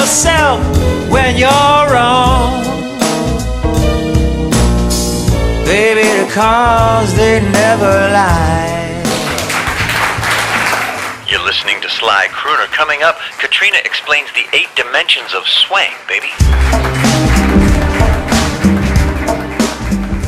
yourself when you're wrong. Baby, the cars, they never lie. You're listening to Sly Crooner. Coming up, Katrina explains the 8 dimensions of Swank, baby.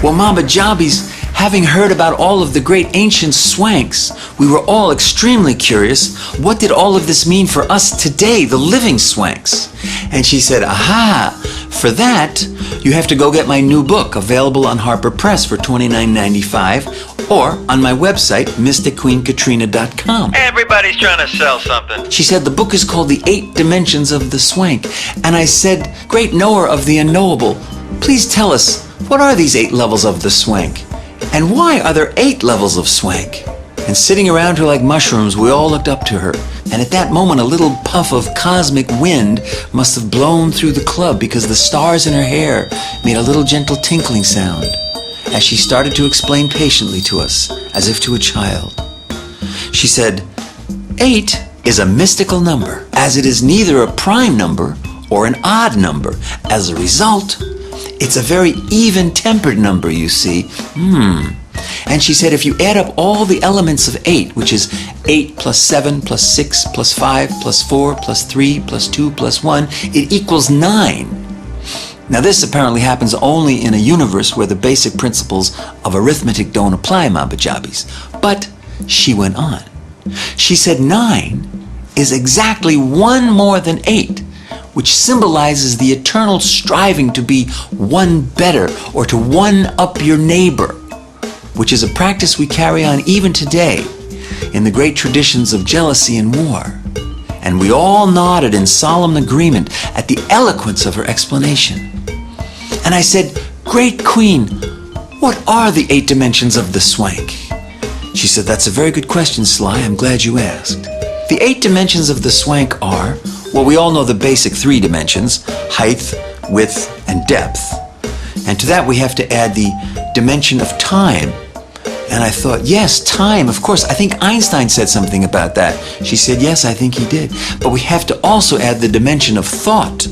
Well, Mama Jobbies, having heard about all of the great ancient swanks, we were all extremely curious. What did all of this mean for us today, the living swanks? And she said, aha, for that, you have to go get my new book, available on Harper Press for $29.95, or on my website, MysticQueenKatrina.com. Everybody's trying to sell something. She said the book is called The 8 Dimensions of the Swank. And I said, great knower of the unknowable, please tell us, what are these 8 levels of the swank? And why are there 8 levels of swank? And sitting around her like mushrooms, we all looked up to her. And at that moment, a little puff of cosmic wind must have blown through the club because the stars in her hair made a little gentle tinkling sound as she started to explain patiently to us, as if to a child. She said, 8 is a mystical number, as it is neither a prime number or an odd number. As a result, it's a very even-tempered number, you see. And she said if you add up all the elements of 8, which is 8 plus 7 plus 6 plus 5 plus 4 plus 3 plus 2 plus 1, it equals 9. Now this apparently happens only in a universe where the basic principles of arithmetic don't apply, Mama Jobbies. But she went on. She said 9 is exactly 1 more than 8, which symbolizes the eternal striving to be one better or to one-up your neighbor, which is a practice we carry on even today in the great traditions of jealousy and war. And we all nodded in solemn agreement at the eloquence of her explanation. And I said, Great Queen, what are the 8 dimensions of the swank? She said, that's a very good question, Sly. I'm glad you asked. The 8 dimensions of the swank are, well, we all know the basic 3 dimensions, height, width, and depth. And to that we have to add the dimension of time. And I thought, yes, time, of course. I think Einstein said something about that. She said, yes, I think he did. But we have to also add the dimension of thought.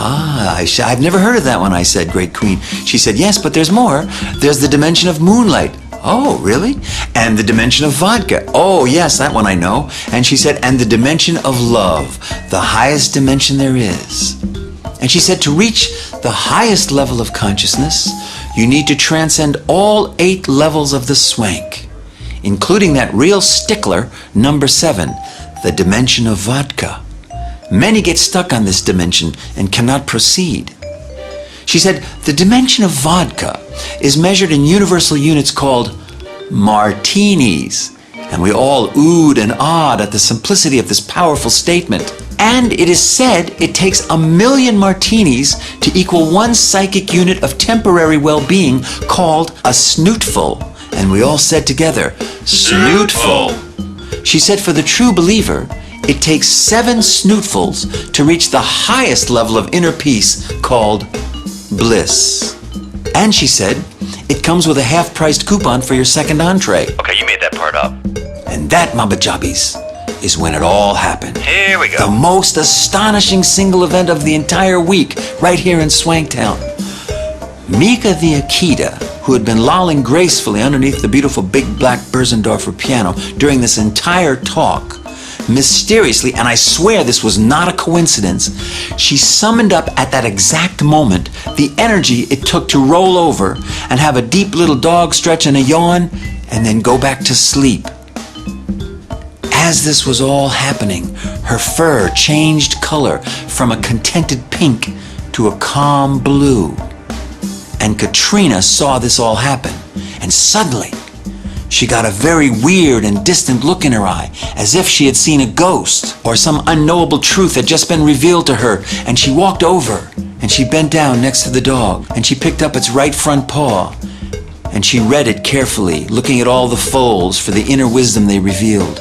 I've never heard of that one, I said, Great Queen. She said, yes, but there's more. There's the dimension of moonlight. Oh, really? And the dimension of vodka. Oh, yes, that one I know. And she said, and the dimension of love, the highest dimension there is. And she said, to reach the highest level of consciousness, you need to transcend all 8 levels of the swank, including that real stickler, number 7, the dimension of vodka. Many get stuck on this dimension and cannot proceed. She said, the dimension of vodka is measured in universal units called martinis. And we all oohed and awed at the simplicity of this powerful statement. And it is said it takes 1,000,000 martinis to equal 1 psychic unit of temporary well-being called a snootful. And we all said together, snootful. She said for the true believer, it takes 7 snootfuls to reach the highest level of inner peace called bliss. And she said, it comes with a half-priced coupon for your second entree. Okay, you made that part up. And that, Mama Jobbies, is when it all happened. Here we go. The most astonishing single event of the entire week, right here in Swanktown. Mika the Akita, who had been lolling gracefully underneath the beautiful big black Berzendorfer piano during this entire talk, mysteriously, and I swear this was not a coincidence, she summoned up at that exact moment the energy it took to roll over and have a deep little dog stretch and a yawn and then go back to sleep. As this was all happening, her fur changed color from a contented pink to a calm blue. And Katrina saw this all happen, and suddenly she got a very weird and distant look in her eye, as if she had seen a ghost or some unknowable truth had just been revealed to her. And she walked over and she bent down next to the dog and she picked up its right front paw and she read it carefully, looking at all the folds for the inner wisdom they revealed.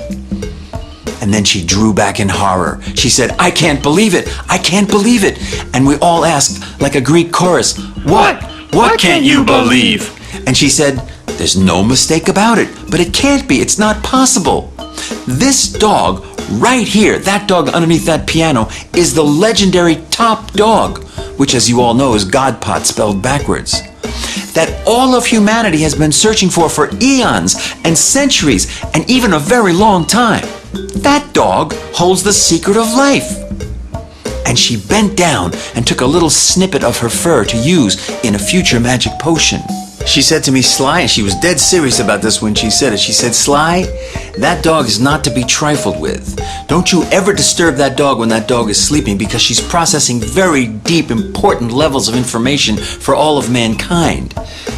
And then she drew back in horror. She said, I can't believe it. I can't believe it. And we all asked like a Greek chorus, What? What can't you believe? And she said, there's no mistake about it, but it can't be. It's not possible. This dog Right here, that dog underneath that piano is the legendary Top Dog, which, as you all know, is Godpot spelled backwards. That all of humanity has been searching for eons and centuries and even a very long time. That dog holds the secret of life. And she bent down and took a little snippet of her fur to use in a future magic potion. She said to me, Sly, and she was dead serious about this when she said it. She said, Sly, that dog is not to be trifled with. Don't you ever disturb that dog when that dog is sleeping, because she's processing very deep, important levels of information for all of mankind.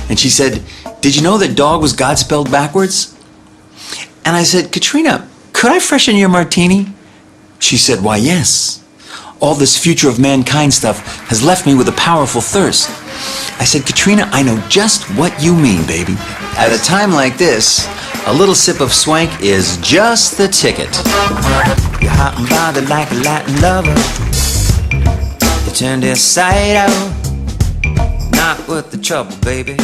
And she said, did you know that dog was God spelled backwards? And I said, Katrina, could I freshen your martini? She said, why, yes. All this future of mankind stuff has left me with a powerful thirst. I said, Katrina, I know just what you mean, baby. At a time like this, a little sip of swank is just the ticket. You're hot and bothered like a Latin lover. You turned inside out, not worth the trouble, baby.